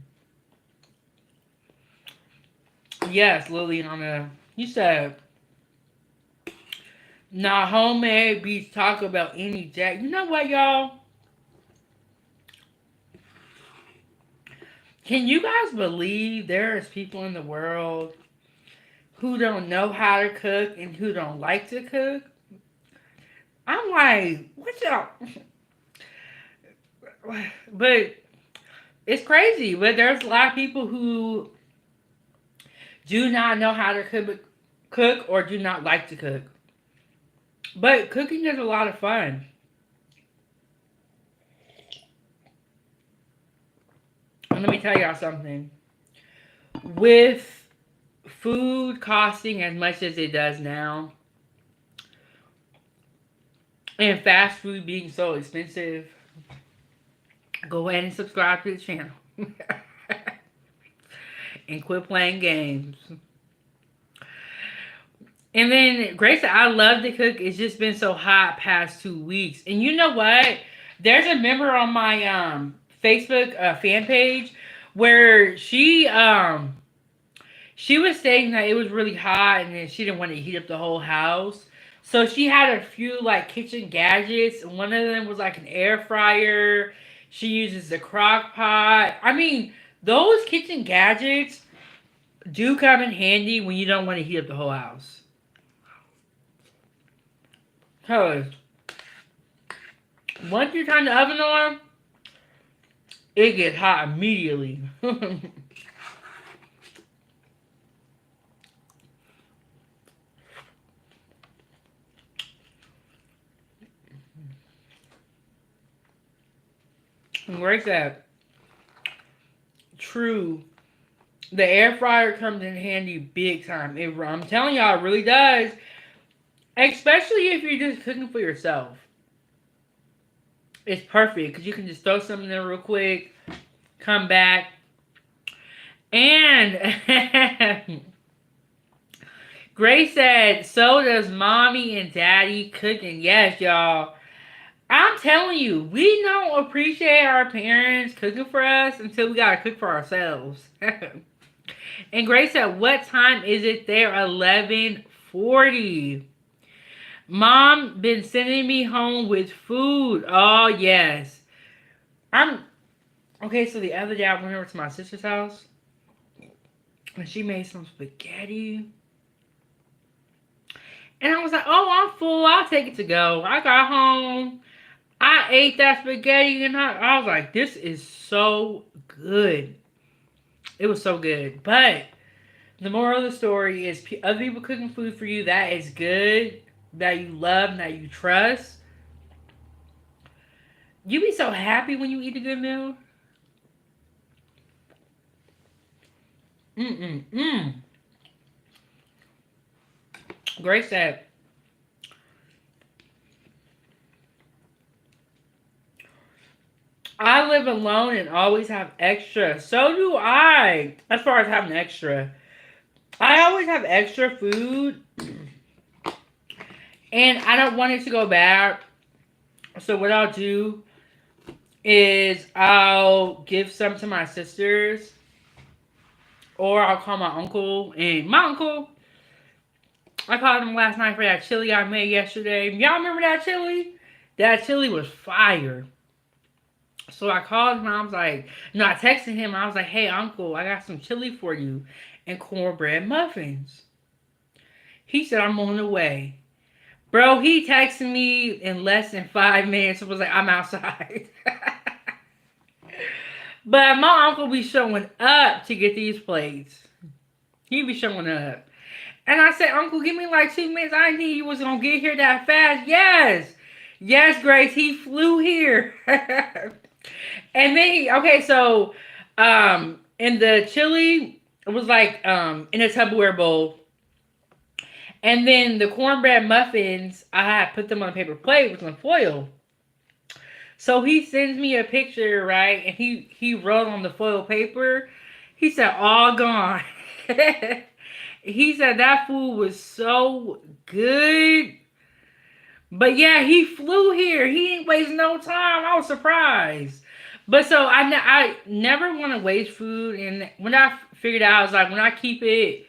Yes, Liliana. You said, nah, homemade beats Taco Bell any day. You know what, y'all? Can you guys believe there is people in the world who don't know how to cook and who don't like to cook? I'm like, what y'all? But it's crazy. But there's a lot of people who do not know how to cook or do not like to cook. But cooking is a lot of fun. And let me tell y'all something. With food costing as much as it does now, and fast food being so expensive, go ahead and subscribe to the channel. And quit playing games. And then Grace said, I love to cook. It's just been so hot past 2 weeks. And you know what? There's a member on my Facebook fan page where she was saying that it was really hot and then she didn't want to heat up the whole house. So she had a few like kitchen gadgets. One of them was like an air fryer. She uses the crock pot. I mean, those kitchen gadgets do come in handy when you don't want to heat up the whole house. Because once you turn the oven on, it gets hot immediately. Where's that? True. The air fryer comes in handy big time. I'm telling y'all, it really does. Especially if you're just cooking for yourself. It's perfect because you can just throw something in there real quick, come back, and Grace said, so does mommy and daddy cooking. Yes, y'all. I'm telling you, we don't appreciate our parents cooking for us until we gotta cook for ourselves. And Grace said, what time is it there? 11:40. Mom been sending me home with food. Oh, yes. Okay, so the other day I went over to my sister's house. And she made some spaghetti. And I was like, oh, I'm full. I'll take it to go. I got home. I ate that spaghetti. And I was like, this is so good. It was so good. But the moral of the story is other people cooking food for you that is good, that you love, and that you trust. You be so happy when you eat a good meal. Grace said, I live alone and always have extra. So do I. As far as having extra. I always have extra food. And I don't want it to go bad. So what I'll do is I'll give some to my sisters. Or I'll call my uncle. And my uncle, I called him last night for that chili I made yesterday. Y'all remember that chili? That chili was fire. So I called him and I was like, I texted him and I was like, hey, uncle, I got some chili for you and cornbread muffins. He said, I'm on the way. Bro, he texted me in less than 5 minutes and was like, I'm outside. But my uncle be showing up to get these plates. He be showing up. And I said, Uncle, give me like 2 minutes. I didn't think he was going to get here that fast. Yes. Yes, Grace, he flew here. And then, so, in the chili, it was like, in a Tupperware bowl. And then the cornbread muffins, I had put them on a paper plate with some foil. So he sends me a picture, right? And he wrote on the foil paper. He said, all gone. He said that food was so good. But yeah, he flew here. He didn't waste no time. I was surprised. But so I never want to waste food. And when I figured out, I was like, when I keep it,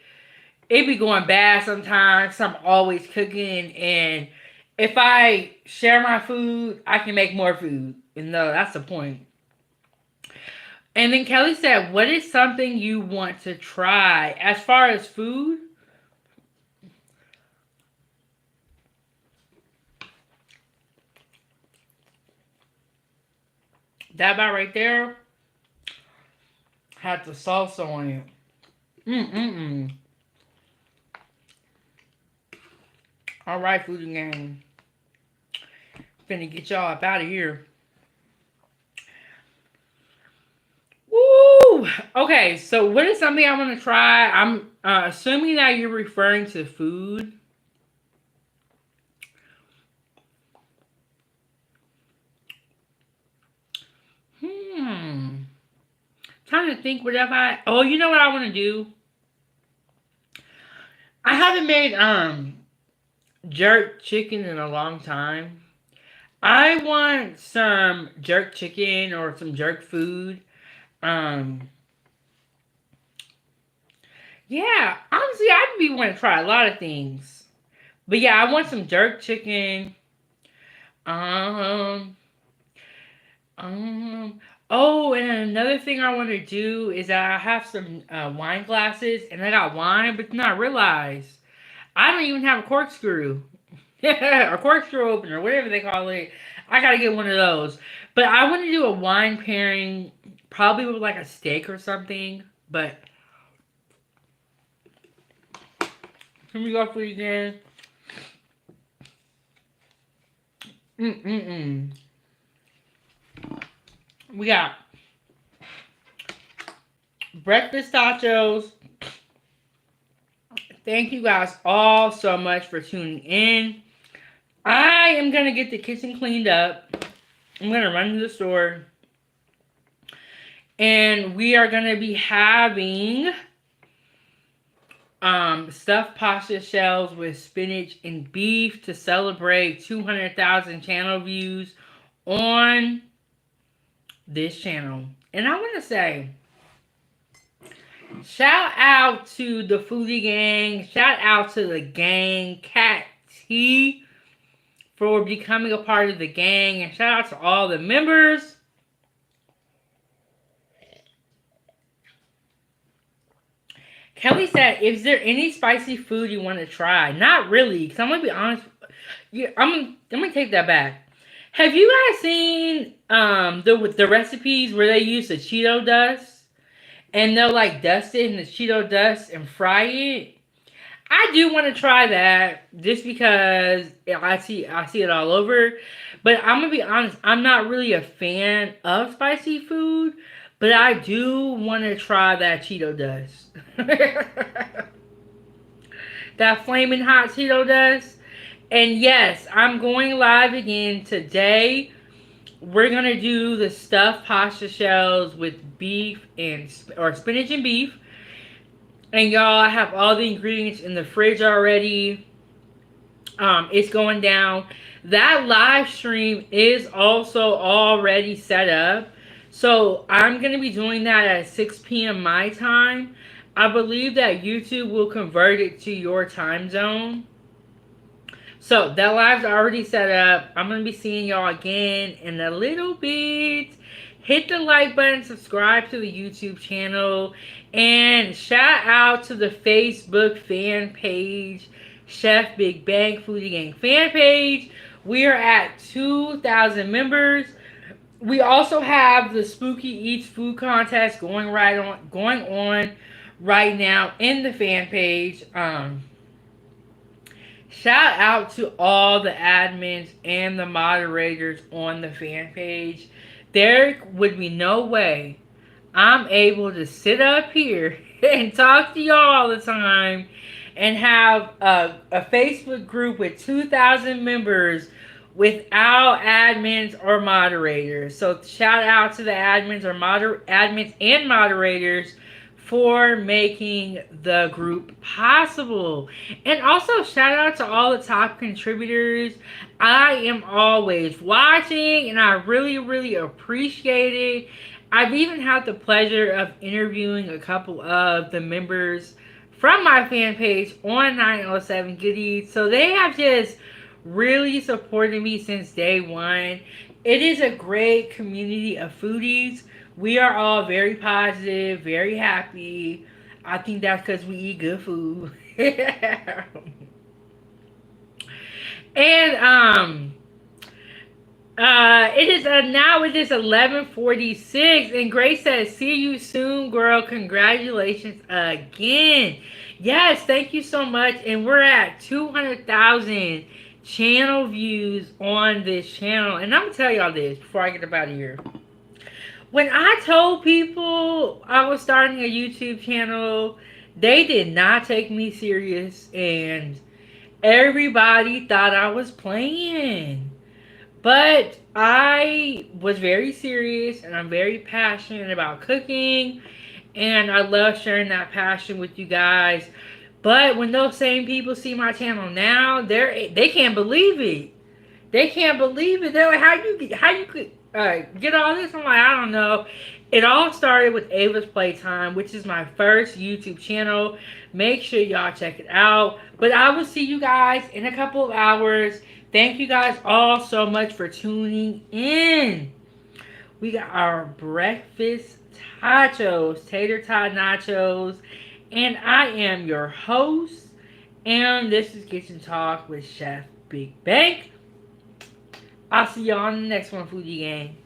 it be going bad sometimes. I'm always cooking. And if I share my food, I can make more food. And no, that's the point. And then Kelly said, what is something you want to try? As far as food, that about right there had the salsa on it. All right, food gang. Finna get y'all up out of here. Woo! Okay, so what is something I want to try? I'm assuming that you're referring to food. Trying to think what if oh, you know what I want to do? I haven't made jerk chicken in a long time. I want some jerk chicken or some jerk food. Yeah, honestly, I'd be wanting to try a lot of things. But yeah, I want some jerk chicken. Oh, and another thing I want to do is I have some wine glasses, and I got wine, but then I realized I don't even have a corkscrew. Or corkscrew opener, whatever they call it. I gotta get one of those. But I want to do a wine pairing Probably with like a steak or something. But here we go for you again. We got breakfast tachos. Thank you guys all so much for tuning in. I am going to get the kitchen cleaned up. I'm going to run to the store. And we are going to be having stuffed pasta shells with spinach and beef to celebrate 200,000 channel views on this channel. And I want to say, shout out to the foodie gang. Shout out to the gang, Cat T, for becoming a part of the gang. And shout out to all the members. Kelly said, is there any spicy food you want to try? Not really, because I'm going to be honest. Yeah, I'm going to take that back. Have you guys seen the recipes where they use the Cheeto dust? And they'll like dust it in the Cheeto dust and fry it? I do want to try that just because I see it all over. But I'm going to be honest, I'm not really a fan of spicy food. But I do want to try that Cheeto dust. That flaming hot Cheeto dust. And yes, I'm going live again today. We're going to do the stuffed pasta shells with beef or spinach and beef. And y'all, I have all the ingredients in the fridge already. It's going down. That live stream is also already set up. So I'm going to be doing that at 6 p.m. my time. I believe that YouTube will convert it to your time zone. So that live's already set up. I'm going to be seeing y'all again in a little bit. Hit the like button, subscribe to the YouTube channel, and shout out to the Facebook fan page, Chef Big Bang Foodie Gang fan page. We are at 2,000 members. We also have the Spooky Eats Food Contest going on right now in the fan page. Shout out to all the admins and the moderators on the fan page. There would be no way I'm able to sit up here and talk to y'all all the time and have a Facebook group with 2,000 members without admins or moderators. So shout out to the admins and moderators for making the group possible. And also shout out to all the top contributors. I am always watching and I really, really appreciate it. I've even had the pleasure of interviewing a couple of the members from my fan page on 907 Goodies. So they have just really supported me since day one. It is a great community of foodies. We are all very positive, very happy. I think that's because we eat good food. And it is now it is 11:46, and Grace says, "See you soon, girl. Congratulations again." Yes, thank you so much. And we're at 200,000 channel views on this channel. And I'm gonna tell y'all this before I get up out of here. When I told people I was starting a YouTube channel, they did not take me serious, and everybody thought I was playing. But I was very serious, and I'm very passionate about cooking, and I love sharing that passion with you guys. But when those same people see my channel now, they can't believe it. They can't believe it. They're like, how you could get all this? I'm like, I don't know. It all started with Ava's Playtime, which is my first YouTube channel. Make sure y'all check it out. But I will see you guys in a couple of hours. Thank you guys all so much for tuning in. We got our breakfast tachos, Tater Tot Nachos. And I am your host. And this is Kitchen Talk with Chef Big Bang. I'll see y'all on the next one, Foodie Gang.